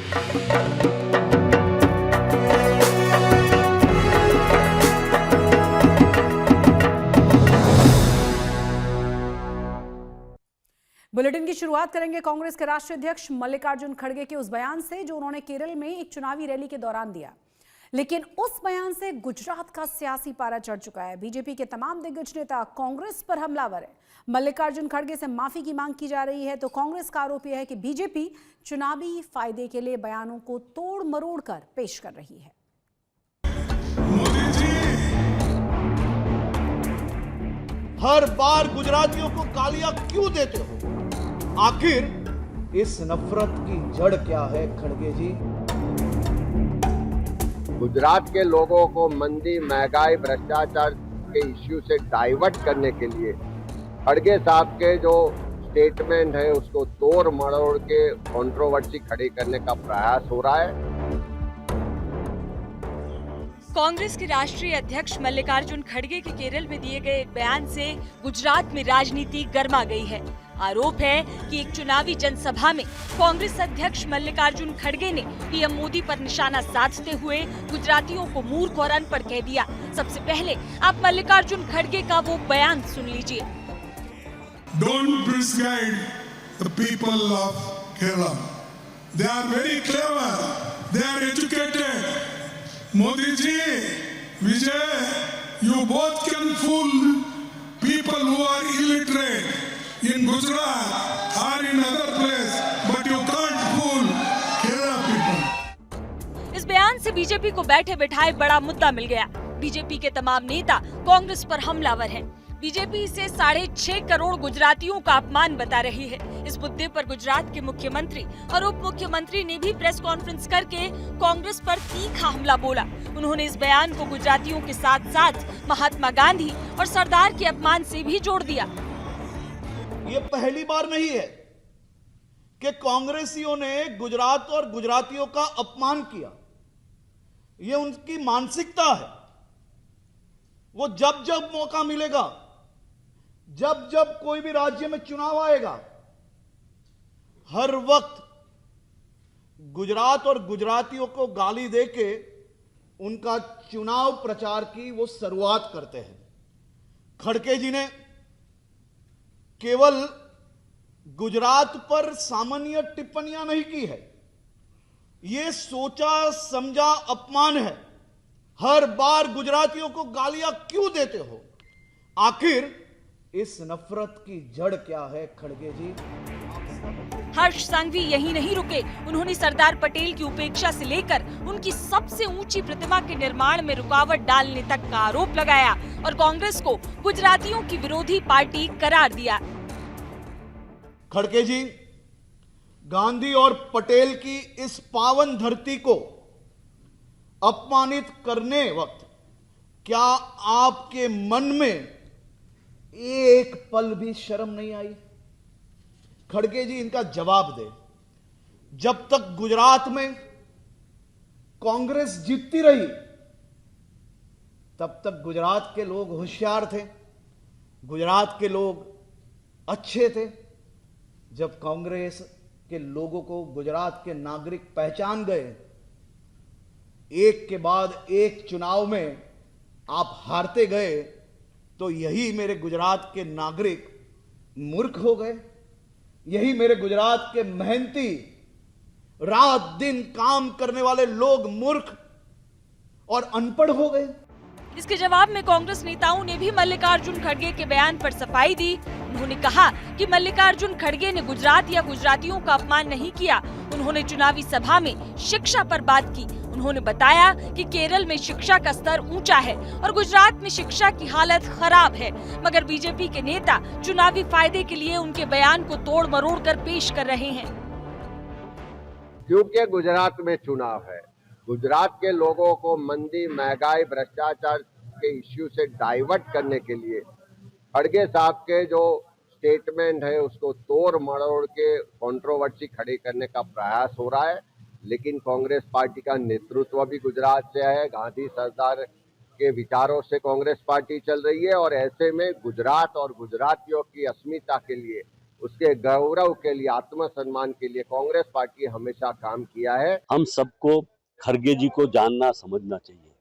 Bulletin की शुरुआत करेंगे कांग्रेस के राष्ट्रीय अध्यक्ष मल्लिकार्जुन खड़गे के उस बयान से जो उन्होंने केरल में एक चुनावी रैली के दौरान दिया। लेकिन उस बयान से गुजरात का सियासी पारा चढ़ चुका है। बीजेपी के तमाम दिग्गज नेता कांग्रेस पर हमलावर है। मल्लिकार्जुन खड़गे से माफी की मांग की जा रही है तो कांग्रेस का आरोप यह है कि बीजेपी चुनावी फायदे के लिए बयानों को तोड़ मरोड़ कर पेश कर रही है। मोदी जी हर बार गुजरातियों को गालियां क्यों देते हो? आखिर इस नफरत की जड़ क्या है खड़गे जी? गुजरात के लोगों को मंदी, महंगाई, भ्रष्टाचार के इश्यू से डाइवर्ट करने के लिए खड़गे साहब के जो स्टेटमेंट है उसको तोड़ मरोड़ के कंट्रोवर्सी खड़ी करने का प्रयास हो रहा है। कांग्रेस के राष्ट्रीय अध्यक्ष मल्लिकार्जुन खड़गे के केरल में दिए गए एक बयान से गुजरात में राजनीति गर्मा गई है। आरोप है कि एक चुनावी जनसभा में कांग्रेस अध्यक्ष मल्लिकार्जुन खड़गे ने पीएम मोदी पर निशाना साधते हुए गुजरातियों को मूर्ख और अनपढ़ कह दिया। सबसे पहले आप मल्लिकार्जुन खड़गे का वो बयान सुन लीजिए। Don't misguide the people of Kerala. They are very clever. They are educated. Modi ji, Vijay, you both can fool people who are illiterate in Gujarat or in other place, but you can't fool Kerala people. इस बयान से BJP को बैठे बैठाए बड़ा मुद्दा मिल गया। BJP के तमाम नेता कांग्रेस पर हमलावर हैं। बीजेपी इसे 6.5 करोड़ गुजरातियों का अपमान बता रही है। इस मुद्दे पर गुजरात के मुख्यमंत्री और उप मुख्यमंत्री ने भी प्रेस कॉन्फ्रेंस करके कांग्रेस पर तीखा हमला बोला। उन्होंने इस बयान को गुजरातियों के साथ साथ महात्मा गांधी और सरदार के अपमान से भी जोड़ दिया। ये पहली बार नहीं है कि कांग्रेसियों ने गुजरात और गुजरातियों का अपमान किया। ये उनकी मानसिकता है। वो जब जब मौका मिलेगा, जब जब कोई भी राज्य में चुनाव आएगा, हर वक्त गुजरात और गुजरातियों को गाली देके उनका चुनाव प्रचार की वो शुरुआत करते हैं। खड़गे जी ने केवल गुजरात पर सामान्य टिप्पणियां नहीं की है, ये सोचा समझा अपमान है। हर बार गुजरातियों को गालियां क्यों देते हो? आखिर इस नफरत की जड़ क्या है खड़गे जी? हर्ष संघवी यही नहीं रुके। उन्होंने सरदार पटेल की उपेक्षा से लेकर उनकी सबसे ऊंची प्रतिमा के निर्माण में रुकावट डालने तक का आरोप लगाया और कांग्रेस को गुजरातियों की विरोधी पार्टी करार दिया। खड़गे जी, गांधी और पटेल की इस पावन धरती को अपमानित करने वक्त क्या आपके मन में एक पल भी शर्म नहीं आई? खड़गे जी, इनका जवाब दे। जब तक गुजरात में कांग्रेस जीतती रही तब तक गुजरात के लोग होशियार थे, गुजरात के लोग अच्छे थे। जब कांग्रेस के लोगों को गुजरात के नागरिक पहचान गए, एक के बाद एक चुनाव में आप हारते गए, तो यही मेरे गुजरात के नागरिक मूर्ख हो गए। यही मेरे गुजरात के मेहनती, रात दिन काम करने वाले लोग मूर्ख और अनपढ़ हो गए। इसके जवाब में कांग्रेस नेताओं ने भी मल्लिकार्जुन खड़गे के बयान पर सफाई दी। उन्होंने कहा कि मल्लिकार्जुन खड़गे ने गुजरात या गुजरातियों का अपमान नहीं किया। उन्होंने चुनावी सभा में शिक्षा पर बात की। उन्होंने बताया कि केरल में शिक्षा का स्तर ऊंचा है और गुजरात में शिक्षा की हालत खराब है, मगर बीजेपी के नेता चुनावी फायदे के लिए उनके बयान को तोड़ मरोड़ कर पेश कर रहे हैं। क्योंकि गुजरात में चुनाव है, गुजरात के लोगों को मंदी, महंगाई, भ्रष्टाचार के इश्यू से डाइवर्ट करने के लिए खड़गे साहब के जो स्टेटमेंट है उसको तोड़ मरोड़ के कंट्रोवर्सी खड़ी करने का प्रयास हो रहा है। लेकिन कांग्रेस पार्टी का नेतृत्व भी गुजरात से है, गांधी सरदार के विचारों से कांग्रेस पार्टी चल रही है और ऐसे में गुजरात और गुजरातियों की अस्मिता के लिए उसके गौरव के लिए, आत्मसम्मान के लिए कांग्रेस पार्टी हमेशा काम किया है। हम सबको खड़गे जी को जानना समझना चाहिए।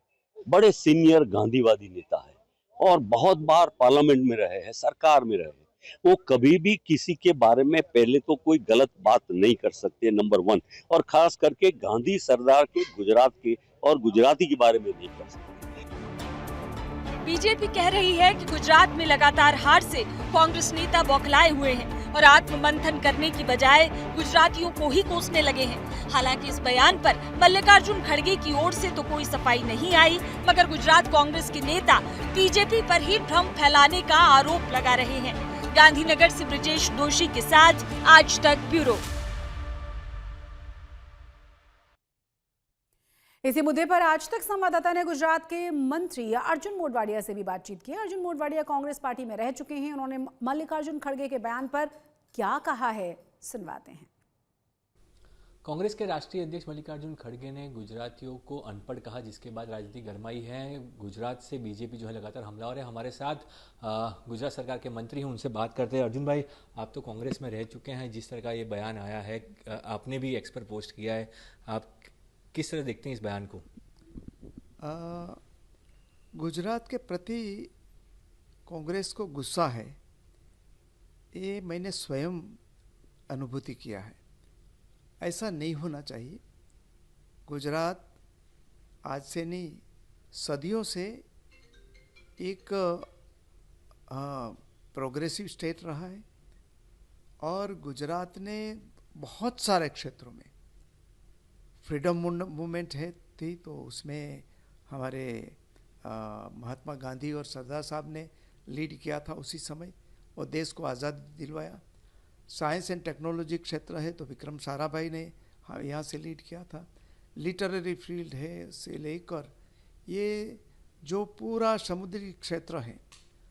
बड़े सीनियर गांधीवादी नेता है और बहुत बार पार्लियामेंट में रहे हैं, सरकार में रहे हैं। वो कभी भी किसी के बारे में पहले तो कोई गलत बात नहीं कर सकते, नंबर 1, और खास करके गांधी सरदार के, गुजरात के और गुजराती के बारे में नहीं कर सकते। बीजेपी कह रही है कि गुजरात में लगातार हार से कांग्रेस नेता बौखलाए हुए हैं और आत्ममंथन करने की बजाय गुजरातियों को ही कोसने लगे हैं। हालांकि इस बयान पर मल्लिकार्जुन खड़गे की ओर से तो कोई सफाई नहीं आई, मगर गुजरात कांग्रेस के नेता बीजेपी पर ही भ्रम फैलाने का आरोप लगा रहे हैं। गांधीनगर से ब्रजेश दोषी के साथ आज तक ब्यूरो। इसी मुद्दे पर आज तक संवाददाता ने गुजरात के मंत्री अर्जुन मोढवाडिया से भी बातचीत की। अर्जुन मोढवाडिया कांग्रेस पार्टी में रह चुके हैं। उन्होंने मल्लिकार्जुन खड़गे के बयान पर क्या कहा है, सुनवाते हैं। कांग्रेस के राष्ट्रीय अध्यक्ष मल्लिकार्जुन खड़गे ने गुजरातियों को अनपढ़ कहा, जिसके बाद राजनीति गरमाई है। गुजरात से बीजेपी जो है लगातार हमलावर है। हमारे साथ गुजरात सरकार के मंत्री हैं, उनसे बात करते हैं। अर्जुन भाई, आप तो कांग्रेस में रह चुके हैं, जिस तरह का ये बयान आया है, आपने भी एक्स पर पोस्ट किया है, आप किस तरह देखते हैं इस बयान को? गुजरात के प्रति कांग्रेस को गुस्सा है, ये मैंने स्वयं अनुभूति किया है। ऐसा नहीं होना चाहिए। गुजरात आज से नहीं, सदियों से एक प्रोग्रेसिव स्टेट रहा है और गुजरात ने बहुत सारे क्षेत्रों में फ्रीडम मूवमेंट थी, तो उसमें हमारे महात्मा गांधी और सरदार साहब ने लीड किया था उसी समय और देश को आज़ादी दिलवाया। साइंस एंड टेक्नोलॉजी क्षेत्र है तो विक्रम साराभाई ने यहाँ से लीड किया था। लिटरेरी फील्ड है से लेकर ये जो पूरा समुद्री क्षेत्र है,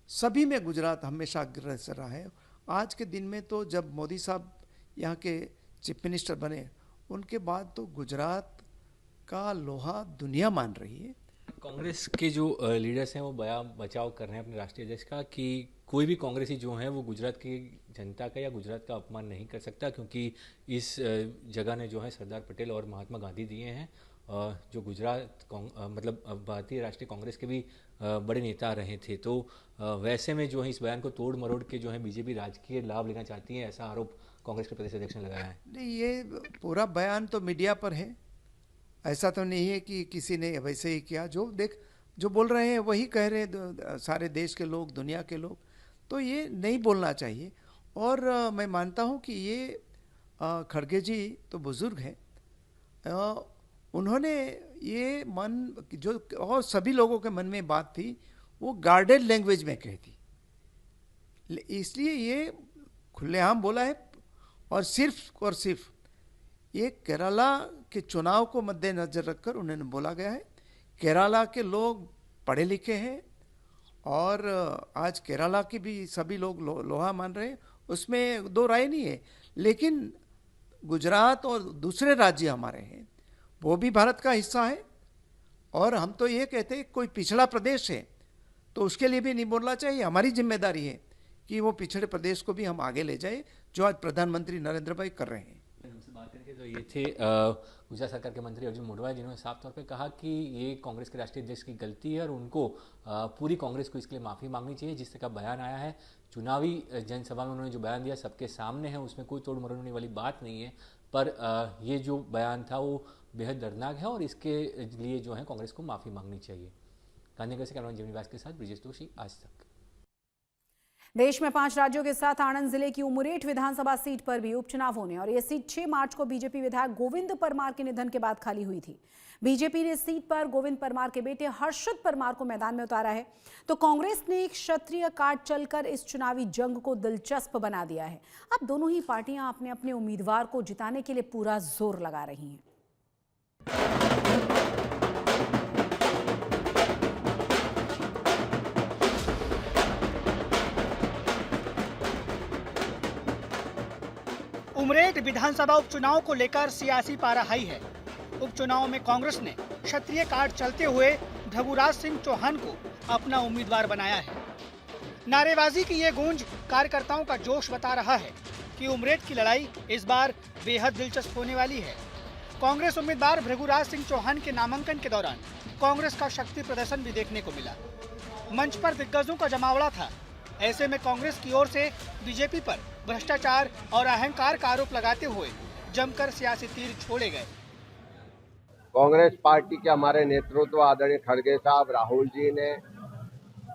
सभी में गुजरात हमेशा अग्रसर रहा है। आज के दिन में तो जब मोदी साहब यहाँ के चीफ मिनिस्टर बने, उनके बाद तो गुजरात का लोहा दुनिया मान रही है। कांग्रेस के जो लीडर्स हैं वो बचाव कर रहे हैं अपने राष्ट्रीय अध्यक्ष का कि कोई भी कांग्रेसी जो है वो गुजरात की जनता का या गुजरात का अपमान नहीं कर सकता, क्योंकि इस जगह ने जो है सरदार पटेल और महात्मा गांधी दिए हैं, जो गुजरात मतलब भारतीय राष्ट्रीय कांग्रेस के भी बड़े नेता रहे थे। तो वैसे में जो है इस बयान को तोड़ मरोड़ के जो है बीजेपी राजकीय लाभ लेना चाहती है, ऐसा आरोप कांग्रेस के प्रदेश अध्यक्ष ने लगाया है। नहीं, ये पूरा बयान तो मीडिया पर है, ऐसा तो नहीं है कि किसी ने वैसे ही किया। जो बोल रहे हैं वही कह रहे हैं सारे देश के लोग, दुनिया के लोग, तो ये नहीं बोलना चाहिए। और मैं मानता हूँ कि ये खड़गे जी तो बुजुर्ग हैं, उन्होंने ये मन जो और सभी लोगों के मन में बात थी वो गार्डेड लैंग्वेज में कहती, इसलिए ये खुलेआम बोला है। और सिर्फ ये केरला के चुनाव को मद्देनजर रखकर उन्होंने बोला गया है। केरला के लोग पढ़े लिखे हैं और आज केरला के भी सभी लोग लोहा मान रहे हैं, उसमें दो राय नहीं है। लेकिन गुजरात और दूसरे राज्य हमारे हैं, वो भी भारत का हिस्सा है और हम तो ये कहते हैं कोई पिछड़ा प्रदेश है तो उसके लिए भी नहीं बोलना चाहिए। हमारी जिम्मेदारी है कि वो पिछड़े प्रदेश को भी हम आगे ले जाए, जो आज प्रधानमंत्री नरेंद्र भाई कर रहे हैं। हमसे बात करके तो ये थे गुजरात सरकार के मंत्री अर्जुन मोढवाडिया, जिन्होंने साफ तौर पे कहा कि ये कांग्रेस के राष्ट्रीय अध्यक्ष की गलती है और उनको पूरी कांग्रेस को इसके लिए माफ़ी मांगनी चाहिए। जिस तरह का बयान आया है चुनावी जनसभा में उन्होंने जो बयान दिया सबके सामने है, उसमें कोई तोड़ मरोड़ने वाली बात नहीं है, पर ये जो बयान था वो बेहद दर्दनाक है और इसके लिए जो है कांग्रेस को माफ़ी मांगनी चाहिए। गांधीनगर से कैमरामैन जीवन व्यास के साथ ब्रजेश दोषी, आज तक। देश में 5 राज्यों के साथ आनंद जिले की उमरेठ विधानसभा सीट पर भी उपचुनाव होने और यह सीट 6 मार्च को बीजेपी विधायक गोविंद परमार के निधन के बाद खाली हुई थी। बीजेपी ने सीट पर गोविंद परमार के बेटे हर्षद परमार को मैदान में उतारा है, तो कांग्रेस ने एक क्षत्रिय कार्ड चलकर इस चुनावी जंग को दिलचस्प बना दिया है। अब दोनों ही पार्टियां अपने अपने उम्मीदवार को जिताने के लिए पूरा जोर लगा रही हैं। उमरेठ विधानसभा उपचुनाव को लेकर सियासी पारा हाई है। उपचुनाव में कांग्रेस ने क्षत्रिय कार्ड चलते हुए ढबुराज सिंह चौहान को अपना उम्मीदवार बनाया है। नारेबाजी की ये गूंज कार्यकर्ताओं का जोश बता रहा है। कि उमरेठ की लड़ाई इस बार बेहद दिलचस्प होने वाली है। कांग्रेस उम्मीदवार भृगुराज सिंह चौहान के नामांकन के दौरान कांग्रेस का शक्ति प्रदर्शन भी देखने को मिला। मंच पर दिग्गजों का जमावड़ा था। ऐसे में कांग्रेस की ओर से बीजेपी पर भ्रष्टाचार और अहंकार का आरोप लगाते हुए जमकर सियासी तीर छोड़े गए। कांग्रेस पार्टी के हमारे नेतृत्व आदरणीय खड़गे साहब, राहुल जी ने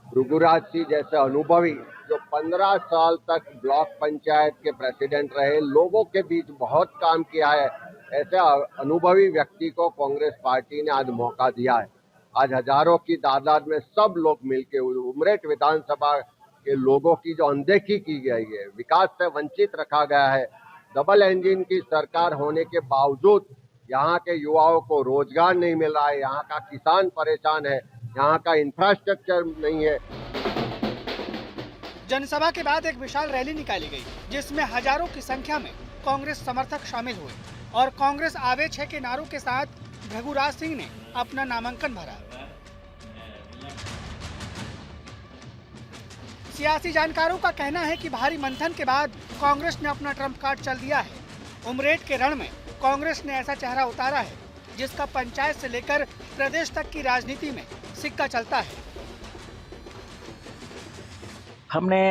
भृगुराज सिंह जैसे अनुभवी जो 15 साल तक ब्लॉक पंचायत के प्रेसिडेंट रहे, लोगों के बीच बहुत काम किया है, ऐसे अनुभवी व्यक्ति को कांग्रेस पार्टी ने आज मौका दिया है। आज हजारों की तादाद में सब लोग मिलकर उमरेठ विधानसभा के लोगों की जो अनदेखी की गई है, विकास से वंचित रखा गया है, डबल इंजन की सरकार होने के बावजूद यहाँ के युवाओं को रोजगार नहीं मिल रहा है, यहाँ का किसान परेशान है, यहाँ का इंफ्रास्ट्रक्चर नहीं है। जनसभा के बाद एक विशाल रैली निकाली गई, जिसमें हजारों की संख्या में कांग्रेस समर्थक शामिल हुए और कांग्रेस आवे 6 के नारों के साथ भृगुराज सिंह ने अपना नामांकन भरा। सियासी जानकारों का कहना है कि भारी मंथन के बाद कांग्रेस ने अपना ट्रम्प कार्ड चल दिया है। उमरेठ के रण में कांग्रेस ने ऐसा चेहरा उतारा है जिसका पंचायत से लेकर प्रदेश तक की राजनीति में सिक्का चलता है। हमने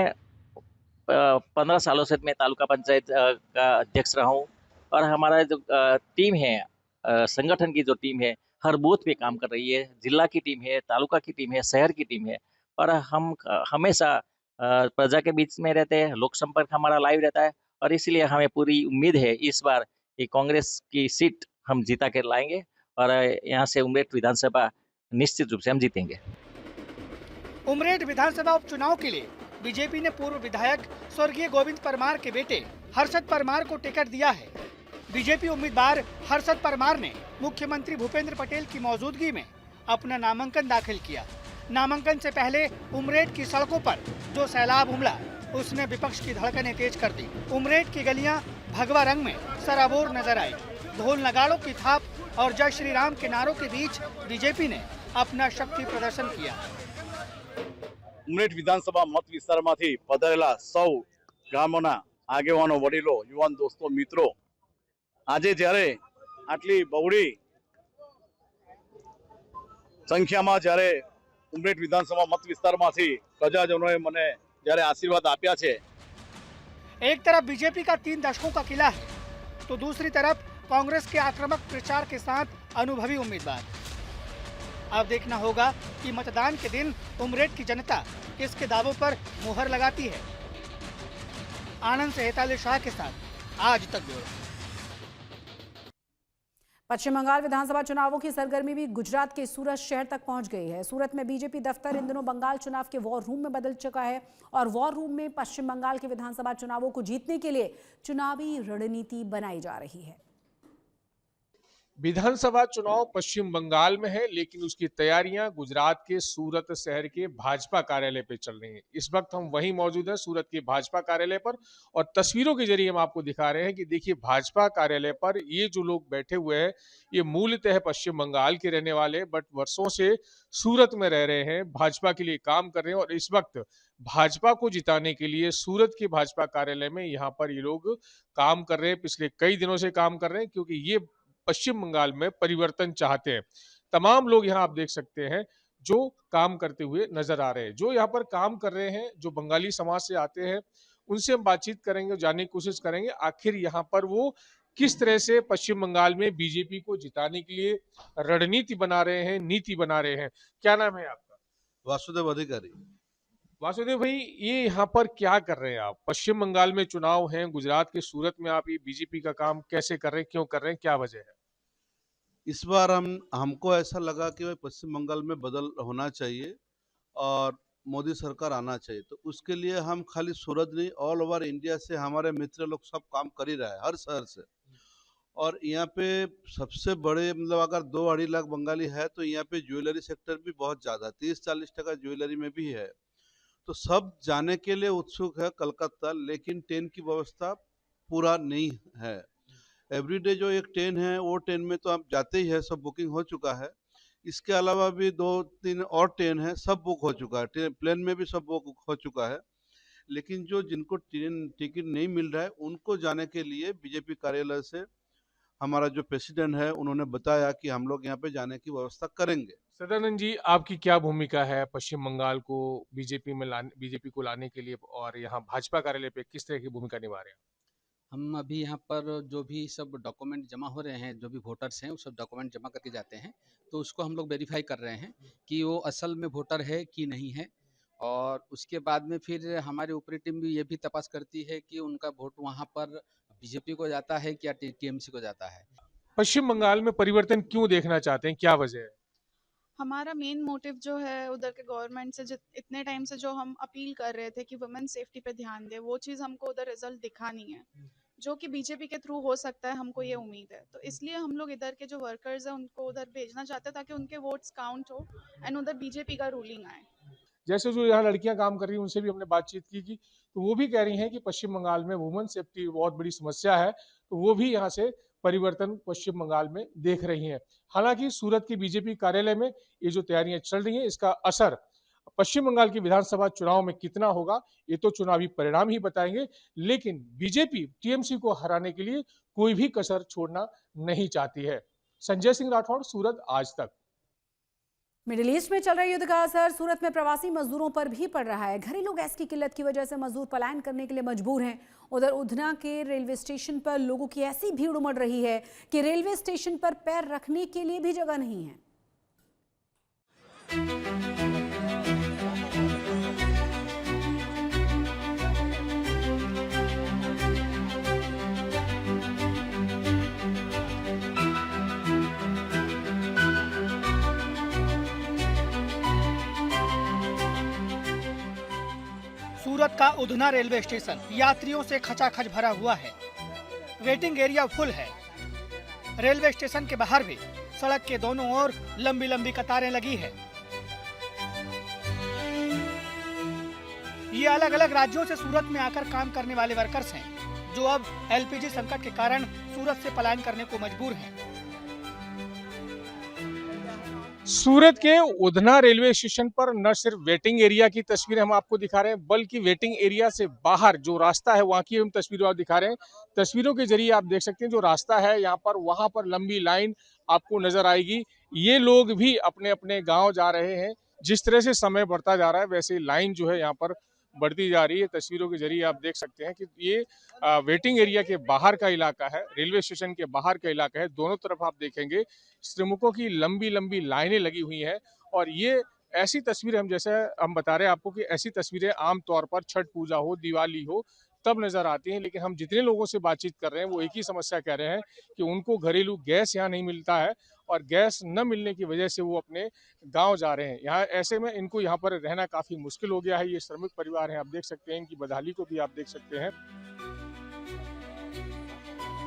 15 सालों से मैं तालुका पंचायत का अध्यक्ष रहा हूँ और हमारा जो टीम है, संगठन की जो टीम है, हर बूथ पे काम कर रही है। जिला की टीम है, तालुका की टीम है, शहर की टीम है और हम हमेशा प्रजा के बीच में रहते हैं। लोक संपर्क हमारा लाइव रहता है और इसलिए हमें पूरी उम्मीद है इस बार ये कांग्रेस की सीट हम जीता कर लाएंगे और यहाँ से उमरेठ विधानसभा निश्चित रूप से हम जीतेंगे। उमरेठ विधानसभा उपचुनाव के लिए बीजेपी ने पूर्व विधायक स्वर्गीय गोविंद परमार के बेटे हर्षद परमार को टिकट दिया है। बीजेपी उम्मीदवार हर्षद परमार ने मुख्यमंत्री भूपेंद्र पटेल की मौजूदगी में अपना नामांकन दाखिल किया। नामांकन से पहले उमरेठ की सड़कों पर जो सैलाब उमड़ा, उसने विपक्ष की धड़कनें तेज कर दी। उमरेठ की गलियां भगवा रंग में सराबोर नजर आई। ढोल नगाड़ों की थाप और जय श्री राम के नारों के बीच बीजेपी ने अपना शक्ति प्रदर्शन किया। उमरेठ विधानसभा मत विस्तारमांथी पधारेला सौ गामोना આગેવાનો, વડીલો, યુવાન દોસ્તો, મિત્રો, આજે જ્યારે આટલી બહોળી સંખ્યામાં જ્યારે ઉમરેઠ વિધાનસભા મત વિસ્તારમાંથી પ્રજાજનોએ મને જ્યારે આશીર્વાદ આપ્યા છે, एक तरफ बीजेपी का 3 दशकों का किला है तो दूसरी तरफ कांग्रेस के आक्रामक प्रचार के साथ अनुभवी उम्मीदवार। अब देखना होगा कि मतदान के दिन उमरेठ की जनता किसके दावों पर मुहर लगाती है। आनंद से हेताली शाह के साथ आज तक ब्यूरो। पश्चिम बंगाल विधानसभा चुनावों की सरगर्मी भी गुजरात के सूरत शहर तक पहुंच गई है। सूरत में बीजेपी दफ्तर इन दिनों बंगाल चुनाव के वॉर रूम में बदल चुका है और वॉर रूम में पश्चिम बंगाल के विधानसभा चुनावों को जीतने के लिए चुनावी रणनीति बनाई जा रही है। विधानसभा चुनाव पश्चिम बंगाल में है, लेकिन उसकी तैयारियां गुजरात के सूरत शहर के भाजपा कार्यालय पे चल रही हैं। इस वक्त हम वहीं मौजूद हैं सूरत के भाजपा कार्यालय पर और तस्वीरों के जरिए हम आपको दिखा रहे हैं कि देखिए भाजपा कार्यालय पर ये जो लोग बैठे हुए हैं ये मूलतः पश्चिम बंगाल के रहने वाले बट वर्षों से सूरत में रह रहे हैं, भाजपा के लिए काम कर रहे हैं और इस वक्त भाजपा को जिताने के लिए सूरत के भाजपा कार्यालय में यहाँ पर ये लोग काम कर रहे हैं। पिछले कई दिनों से काम कर रहे हैं क्योंकि ये पश्चिम बंगाल में परिवर्तन चाहते हैं। तमाम लोग यहाँ आप देख सकते हैं जो काम करते हुए नजर आ रहे हैं। जो यहाँ पर काम कर रहे हैं, जो बंगाली समाज से आते हैं, उनसे हम बातचीत करेंगे, जानने की कोशिश करेंगे आखिर यहाँ पर वो किस तरह से पश्चिम बंगाल में बीजेपी को जिताने के लिए रणनीति बना रहे हैं, नीति बना रहे हैं। क्या नाम है आपका? वासुदेव अधिकारी। वासुदेव भाई, ये यहाँ पर क्या कर रहे हैं आप? पश्चिम बंगाल में चुनाव हैं, गुजरात के सूरत में आप ये बीजेपी का काम कैसे कर रहे हैं, क्यों कर रहे हैं, क्या वजह है? इस बार हमको ऐसा लगा कि भाई पश्चिम बंगाल में बदल होना चाहिए और मोदी सरकार आना चाहिए, तो उसके लिए हम खाली सूरत नहीं ऑल ओवर इंडिया से हमारे मित्र लोग सब काम कर ही रहा है, हर शहर से। और यहाँ पे सबसे बड़े मतलब अगर 2-2.5 लाख बंगाली है तो यहाँ पे ज्वेलरी सेक्टर भी बहुत ज़्यादा 30-40% ज्वेलरी में भी है, तो सब जाने के लिए उत्सुक है कलकत्ता, लेकिन ट्रेन की व्यवस्था पूरा नहीं है। एवरीडे जो एक ट्रेन है वो ट्रेन में तो आप जाते ही है, सब बुकिंग हो चुका है। इसके अलावा भी 2-3 और ट्रेन है, सब बुक हो चुका है, प्लेन में भी सब बुक हो चुका है। लेकिन जो जिनको टिकट नहीं मिल रहा है उनको जाने के लिए बीजेपी कार्यालय से हमारा जो प्रेसिडेंट है उन्होंने बताया कि हम लोग यहाँ पे जाने की व्यवस्था करेंगे। सदानंद जी, आपकी क्या भूमिका है पश्चिम बंगाल को बीजेपी को लाने के लिए, और यहाँ भाजपा कार्यालय पे किस तरह की भूमिका निभा रहे हैं? हम अभी यहाँ पर जो भी सब डॉक्यूमेंट जमा हो रहे हैं, जो भी वोटर्स हैं वो सब डॉक्यूमेंट जमा करके जाते हैं, तो उसको हम लोग वेरीफाई कर रहे हैं कि वो असल में वोटर है कि नहीं है। और उसके बाद में फिर हमारी ऊपरी टीम भी ये भी तपास करती है कि उनका वोट वहाँ पर बीजेपी को जाता है या टीएमसी को जाता है। पश्चिम बंगाल में परिवर्तन क्यों देखना चाहते हैं, क्या वजह है? हमारा मेन मोटिव जो है उधर के गवर्नमेंट से इतने टाइम से जो हम अपील कर रहे थे कि वुमेन सेफ्टी पे ध्यान दे, वो चीज़ हमको उधर रिजल्ट दिखा नहीं है, जो कि बीजेपी के थ्रू हो सकता है, हमको ये उम्मीद है। तो इसलिए हम लोग इधर के जो वर्कर्स हैं उनको उधर भेजना चाहते हैं ताकि उनके वोट्स काउंट हो एंड उधर बीजेपी का रूलिंग आए। जैसे जो यहाँ लड़कियां काम कर रही हैं उनसे भी हमने बातचीत की तो वो भी कह रही हैं कि पश्चिम बंगाल में वुमेन सेफ्टी बहुत बड़ी समस्या है, तो वो भी यहाँ से परिवर्तन पश्चिम बंगाल में देख रही हैं। हालांकि सूरत की बीजेपी कार्यालय में ये जो तैयारियां चल रही हैं, इसका असर पश्चिम बंगाल की विधानसभा चुनाव में कितना होगा ये तो चुनावी परिणाम ही बताएंगे, लेकिन बीजेपी टीएमसी को हराने के लिए कोई भी कसर छोड़ना नहीं चाहती है। संजय सिंह राठौड़, सूरत, आज तक। मिडिल ईस्ट में चल रहे युद्ध का असर सूरत में प्रवासी मजदूरों पर भी पड़ रहा है। घरेलू गैस की किल्लत की वजह से मजदूर पलायन करने के लिए मजबूर हैं। उधर उधना के रेलवे स्टेशन पर लोगों की ऐसी भीड़ उमड़ रही है कि रेलवे स्टेशन पर पैर रखने के लिए भी जगह नहीं है। सूरत का उधना रेलवे स्टेशन यात्रियों से खचाखच भरा हुआ है। वेटिंग एरिया फुल है। रेलवे स्टेशन के बाहर भी सड़क के दोनों ओर लंबी लंबी कतारें लगी है। ये अलग अलग राज्यों से सूरत में आकर काम करने वाले वर्कर्स हैं, जो अब एलपीजी संकट के कारण सूरत से पलायन करने को मजबूर हैं। सूरत के उधना रेलवे स्टेशन पर न सिर्फ वेटिंग एरिया की तस्वीरें हम आपको दिखा रहे हैं, बल्कि वेटिंग एरिया से बाहर जो रास्ता है वहां की हम तस्वीरें आप दिखा रहे हैं। तस्वीरों के जरिए आप देख सकते हैं जो रास्ता है यहाँ पर, वहां पर लंबी लाइन आपको नजर आएगी। ये लोग भी अपने अपने गांव जा रहे हैं। जिस तरह से समय बढ़ता जा रहा है वैसे लाइन जो है यहाँ पर बढ़ती जा रही है। तस्वीरों के जरिए आप देख सकते हैं कि ये वेटिंग एरिया के बाहर का इलाका है, रेलवे स्टेशन के बाहर का इलाका है। दोनों तरफ आप देखेंगे श्रमिकों की लंबी लंबी लाइनें लगी हुई हैं। और ये ऐसी तस्वीरें हम बता रहे हैं आपको कि ऐसी तस्वीरें आमतौर पर छठ पूजा हो, दिवाली हो, तब नजर आती हैं। लेकिन हम जितने लोगों से बातचीत कर रहे हैं वो एक ही समस्या कह रहे हैं कि उनको घरेलू गैस यहाँ नहीं मिलता है, और गैस न मिलने की वजह से वो अपने गांव जा रहे हैं। यहाँ ऐसे में इनको यहाँ पर रहना काफी मुश्किल हो गया है। ये श्रमिक परिवार हैं, आप देख सकते हैं इनकी बदहाली को भी आप देख सकते हैं।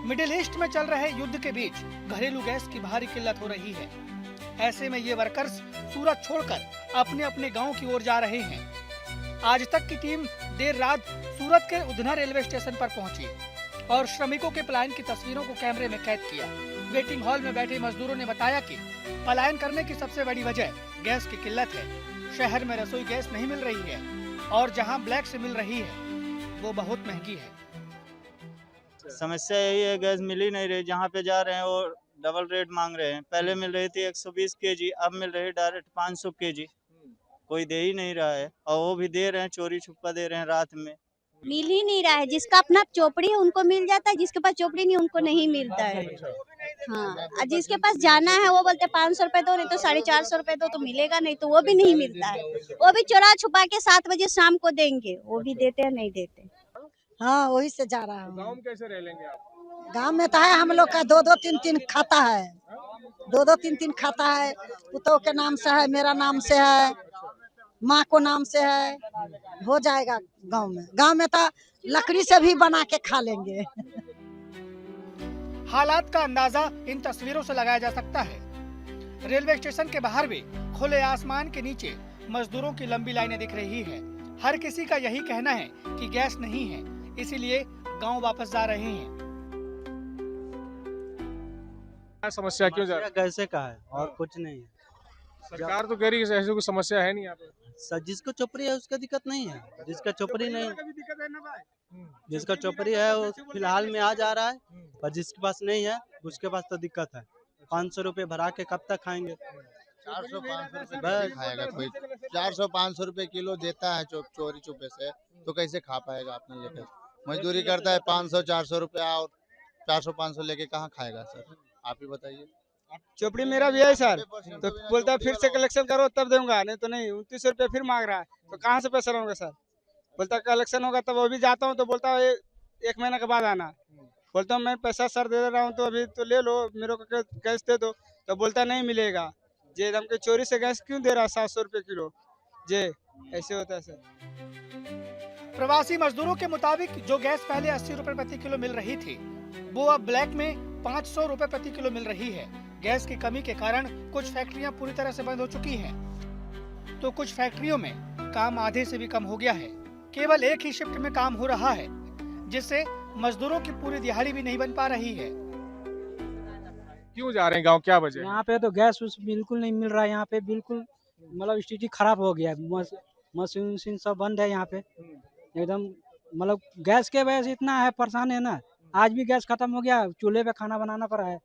मिडिल ईस्ट में चल रहे युद्ध के बीच घरेलू गैस की भारी किल्लत हो रही है। ऐसे में ये वर्कर्स सूरत छोड़कर अपने अपने गांव की ओर जा रहे हैं। आज तक की टीम देर रात सूरत के उधना रेलवे स्टेशन पर पहुंची और श्रमिकों के पलायन की तस्वीरों को कैमरे में कैद किया। वेटिंग हॉल में बैठे मजदूरों ने बताया कि पलायन करने की सबसे बड़ी वजह गैस की किल्लत है। शहर में रसोई गैस नहीं मिल रही है और जहां ब्लैक से मिल रही है वो बहुत महंगी है। समस्या यही है, गैस मिल ही नहीं रही। जहाँ पे जा रहे हैं वो डबल रेट मांग रहे हैं। पहले मिल रही थी 120 केजी, अब मिल रही है डायरेक्ट 500 केजी। कोई दे ही नहीं रहा है, और वो भी दे रहे हैं चोरी छुपा दे रहे हैं रात में। मिल ही नहीं रहा है। जिसका अपना चोपड़ी है उनको मिल जाता है, जिसके पास चोपड़ी नहीं उनको नहीं मिलता है। हाँ, जिसके पास जाना है वो बोलते 500 रुपए दो, नहीं तो 450 रुपए दो, तो मिलेगा नहीं, तो वो भी नहीं मिलता है। वो भी चोरा छुपा के 7 बजे शाम को देंगे, वो भी देते हैं नहीं देते। हाँ, वही से जा रहा हूँ। गाँव में कैसे रह लेंगे आप? गाँव में तो है हम लोग का 2-2, 3-3 खाता है। 2-2, 3-3 खाता है। पुतों के नाम से है, मेरा नाम से है, माँ को नाम से है, हो जाएगा गांव में। गांव में तो लकड़ी से भी बना के खा लेंगे। हालात का अंदाजा इन तस्वीरों से लगाया जा सकता है। रेलवे स्टेशन के बाहर भी खुले आसमान के नीचे मजदूरों की लंबी लाइनें दिख रही है। हर किसी का यही कहना है कि गैस नहीं है, इसीलिए गांव वापस जा रहे हैं। समस्या क्यों जा रही है? कैसे का है और कुछ नहीं है। सरकार तो कह रही है ऐसी कोई समस्या है नहीं यहाँ पे। सर जिसको चोपड़ी है उसका दिक्कत नहीं है, जिसका चोपड़ी नहीं, जिसका चोपड़ी है वो फिलहाल में आ जा रहा है, पर जिसके पास नहीं है उसके पास तो दिक्कत है। 500 रुपये भरा के कब तक खाएंगे? 400-500 रुपये खाएगा कोई? 400-500 रुपये किलो देता है चोरी चुपे से, तो कैसे खा पाएगा अपने लेकर? मजदूरी करता है 500-400 रुपया और 400-500 लेके कहाँ खाएगा सर? आप ही बताइए। चोपड़ी मेरा भी है सर, तो बोलता है फिर से कलेक्शन करो तब दूंगा, नहीं तो नहीं। 29 रुपये फिर मांग रहा है, तो कहाँ से पैसा लाऊंगा सर? बोलता कलेक्शन होगा तब अभी जाता हूँ, तो बोलता है 1 महीने के बाद आना। बोलता हूँ मैं पैसा सर दे रहा हूँ तो अभी तो ले लो, मेरे को गैस दे दो, तो बोलता नहीं मिलेगा। जे हम के चोरी से गैस क्यों दे रहा है 700 रुपये किलो? जे ऐसे होता है सर। प्रवासी मजदूरों के मुताबिक जो गैस पहले 80 रुपए प्रति किलो मिल रही थी, वो अब ब्लैक में 500 रुपए प्रति किलो मिल रही है। गैस की कमी के कारण कुछ फैक्ट्रियां पूरी तरह से बंद हो चुकी हैं, तो कुछ फैक्ट्रियों में काम आधे से भी कम हो गया है। केवल एक ही शिफ्ट में काम हो रहा है, जिससे मजदूरों की पूरी दिहाड़ी भी नहीं बन पा रही है। क्यों जा रहे हैं गाँव, क्या वजह? यहाँ पे तो गैस उस बिल्कुल नहीं मिल रहा है। यहाँ पे बिल्कुल मतलब स्थिति खराब हो गया है, मशीन सब बंद है यहाँ पे एकदम। मतलब गैस के वजह से इतना है परेशान है ना, आज भी गैस खत्म हो गया, चूल्हे पे खाना बनाना पड़ा है।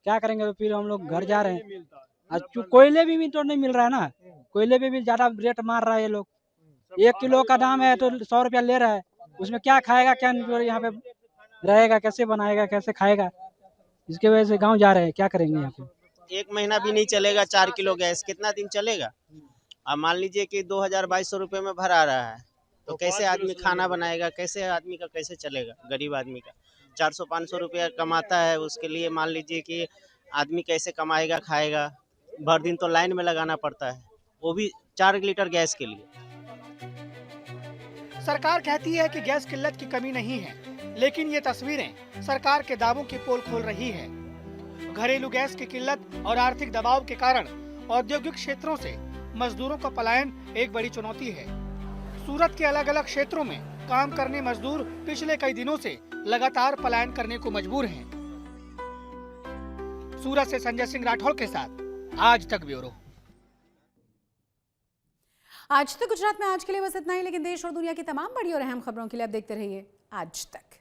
क्या करेंगे? तो फिर हम लोग घर जा रहे हैं। आज कोयले भी तो नहीं मिल रहा है ना, कोयले पे भी ज्यादा रेट मार रहा है ये लोग। 1 किलो का दाम है तो 100 रुपया ले रहा है, उसमें क्या खाएगा, क्या यहाँ पे रहेगा, कैसे बनाएगा, कैसे खाएगा? इसके वजह से गाँव जा रहे हैं। क्या करेंगे यहाँ पे? 1 महीना भी नहीं चलेगा 4 किलो गैस, कितना दिन चलेगा? अब मान लीजिए कि 2200 रुपये में भरा रहा है, तो कैसे आदमी खाना बनाएगा, कैसे आदमी का कैसे चलेगा? गरीब आदमी का 400-500 रुपया कमाता है, उसके लिए मान लीजिए कि आदमी कैसे कमाएगा, खाएगा? भर दिन तो लाइन में लगाना पड़ता है, वो भी 4 लीटर गैस के लिए। सरकार कहती है कि गैस किल्लत की कमी नहीं है, लेकिन ये तस्वीरें सरकार के दावों की पोल खोल रही है। घरेलू गैस की किल्लत और आर्थिक दबाव के कारण औद्योगिक क्षेत्रों से मजदूरों का पलायन एक बड़ी चुनौती है। सूरत के अलग अलग क्षेत्रों में काम करने मजदूर पिछले कई दिनों से लगातार पलायन करने को मजबूर हैं। सूरत से संजय सिंह राठौड़ के साथ आज तक ब्यूरो। आज तक गुजरात में आज के लिए बस इतना ही, लेकिन देश और दुनिया की तमाम बड़ी और अहम खबरों के लिए आप देखते रहिए आज तक।